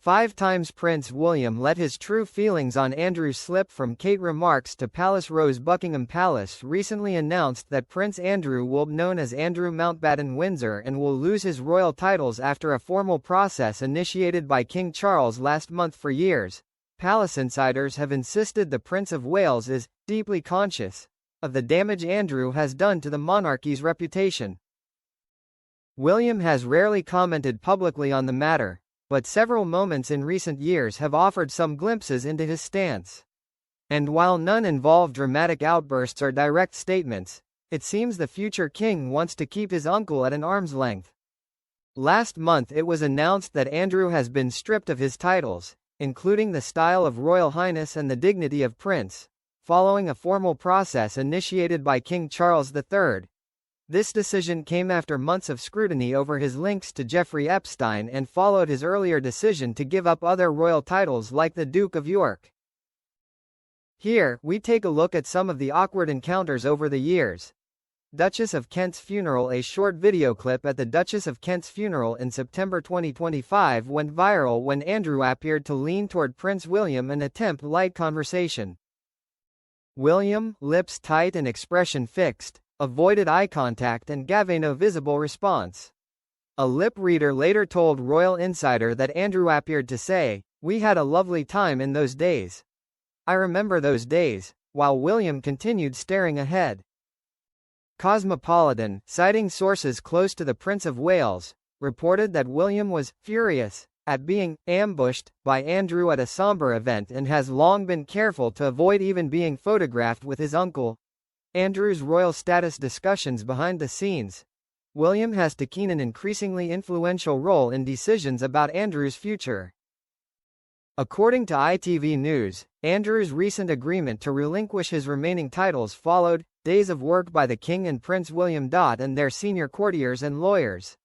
5 times Prince William let his true feelings on Andrew slip from Kate remarks to Palace Rose. Buckingham Palace recently announced that Prince Andrew will be known as Andrew Mountbatten Windsor and will lose his royal titles after a formal process initiated by King Charles last month. For years, palace insiders have insisted the Prince of Wales is deeply conscious of the damage Andrew has done to the monarchy's reputation. William has rarely commented publicly on the matter, but several moments in recent years have offered some glimpses into his stance. And while none involve dramatic outbursts or direct statements, it seems the future king wants to keep his uncle at an arm's length. Last month it was announced that Andrew has been stripped of his titles, including the style of Royal Highness and the dignity of Prince, following a formal process initiated by King Charles III. This decision came after months of scrutiny over his links to Jeffrey Epstein and followed his earlier decision to give up other royal titles like the Duke of York. Here, we take a look at some of the awkward encounters over the years. Duchess of Kent's funeral. A short video clip at the Duchess of Kent's funeral in September 2025 went viral when Andrew appeared to lean toward Prince William and attempt light conversation. William, lips tight and expression fixed, avoided eye contact and gave no visible response. A lip reader later told Royal Insider that Andrew appeared to say, "We had a lovely time in those days. I remember those days," while William continued staring ahead. Cosmopolitan, citing sources close to the Prince of Wales, reported that William was "furious" at being ambushed by Andrew at a somber event and has long been careful to avoid even being photographed with his uncle. Andrew's royal status discussions behind the scenes. William has taken an increasingly influential role in decisions about Andrew's future. According to ITV News, Andrew's recent agreement to relinquish his remaining titles followed days of work by the King and Prince William and their senior courtiers and lawyers.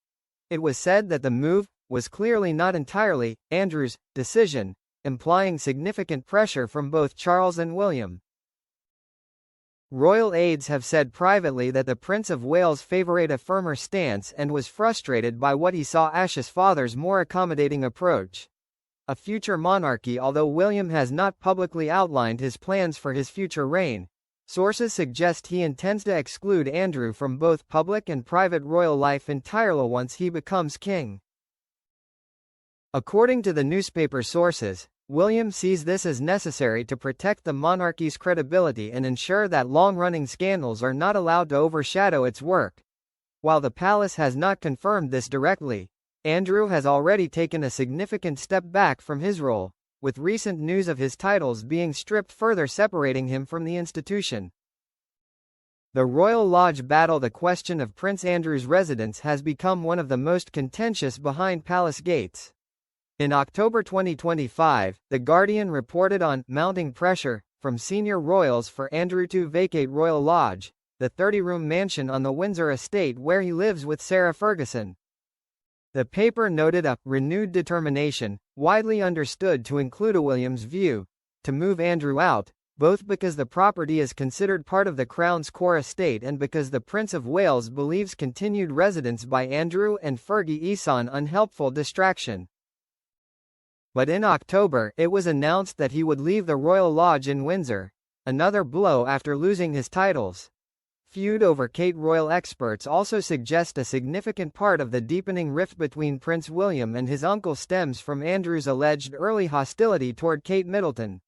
It was said that the move was clearly not entirely Andrew's decision, implying significant pressure from both Charles and William. Royal aides have said privately that the Prince of Wales favoured a firmer stance and was frustrated by what he saw as his father's more accommodating approach. A future monarchy. Although William has not publicly outlined his plans for his future reign, sources suggest he intends to exclude Andrew from both public and private royal life entirely once he becomes king. According to the newspaper sources, William sees this as necessary to protect the monarchy's credibility and ensure that long-running scandals are not allowed to overshadow its work. While the palace has not confirmed this directly, Andrew has already taken a significant step back from his role, with recent news of his titles being stripped further separating him from the institution. The Royal Lodge battle. The question of Prince Andrew's residence has become one of the most contentious behind palace gates. In October 2025, The Guardian reported on mounting pressure from senior royals for Andrew to vacate Royal Lodge, the 30-room mansion on the Windsor estate where he lives with Sarah Ferguson. The paper noted a renewed determination, widely understood to include a William's view, to move Andrew out, both because the property is considered part of the Crown's core estate and because the Prince of Wales believes continued residence by Andrew and Fergie is an unhelpful distraction. But in October, it was announced that he would leave the Royal Lodge in Windsor, another blow after losing his titles. Feud over Kate. Royal experts also suggest a significant part of the deepening rift between Prince William and his uncle stems from Andrew's alleged early hostility toward Kate Middleton.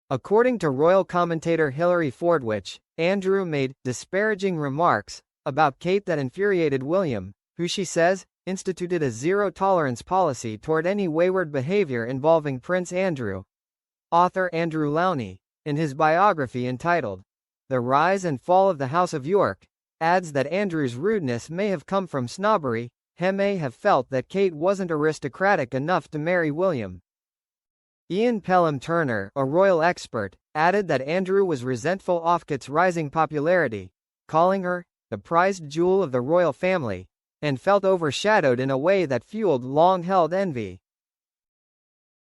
According to royal commentator Hilary Fordwich, Andrew made disparaging remarks about Kate that infuriated William, who she says instituted a zero-tolerance policy toward any wayward behavior involving Prince Andrew. Author Andrew Lowney, in his biography entitled The Rise and Fall of the House of York, adds that Andrew's rudeness may have come from snobbery. He may have felt that Kate wasn't aristocratic enough to marry William. Ian Pelham-Turner, a royal expert, added that Andrew was resentful of Kate's rising popularity, calling her the prized jewel of the royal family, and felt overshadowed in a way that fueled long-held envy.